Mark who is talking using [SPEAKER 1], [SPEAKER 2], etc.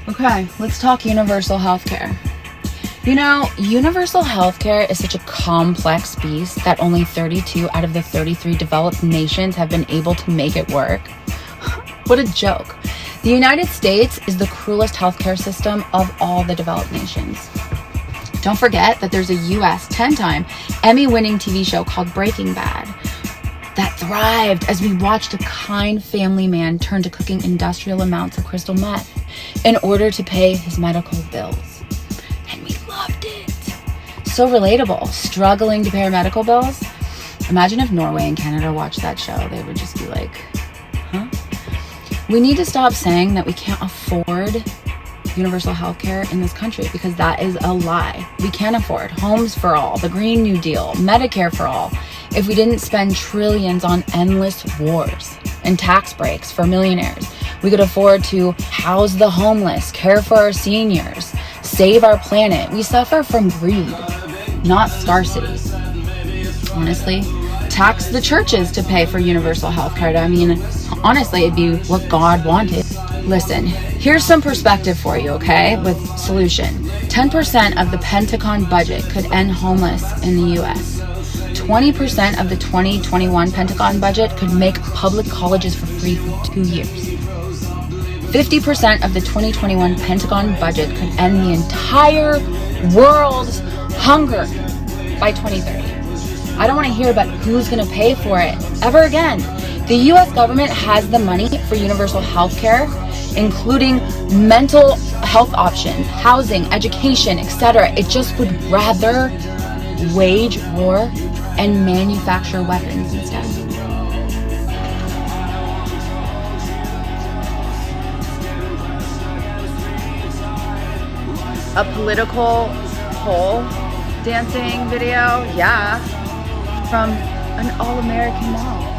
[SPEAKER 1] Okay, let's talk universal healthcare. You know, universal healthcare is such a complex beast that only 32 out of the 33 developed nations have been able to make it work. What a joke. The United States is the cruelest healthcare system of all the developed nations. Don't forget that there's a US 10-time Emmy-winning TV show called Breaking Bad that thrived as we watched a kind family man turn to cooking industrial amounts of crystal meth in order to pay his medical bills. And we loved it. So relatable, struggling to pay our medical bills. Imagine if Norway and Canada watched that show. They would just be like, huh? We need to stop saying that we can't afford universal health care in this country, because that is a lie. We can't afford homes for all, the Green New Deal, Medicare for all, if we didn't spend trillions on endless wars and tax breaks for millionaires. We could afford to house the homeless, care for our seniors, save our planet. We suffer from greed, not scarcity. Honestly, tax the churches to pay for universal health care. I mean, honestly, it'd be what God wanted. Listen, here's some perspective for you, okay, with solution. 10% of the Pentagon budget could end homeless in the US. 20% of the 2021 Pentagon budget could make public colleges for free for 2 years. 50% of the 2021 Pentagon budget could end the entire world's hunger by 2030. I don't want to hear about who's going to pay for it ever again. The US government has the money for universal health care, including mental health options, housing, education, etc. It just would rather wage war and manufacture weapons instead. A political pole dancing video, yeah, from an all-American mall.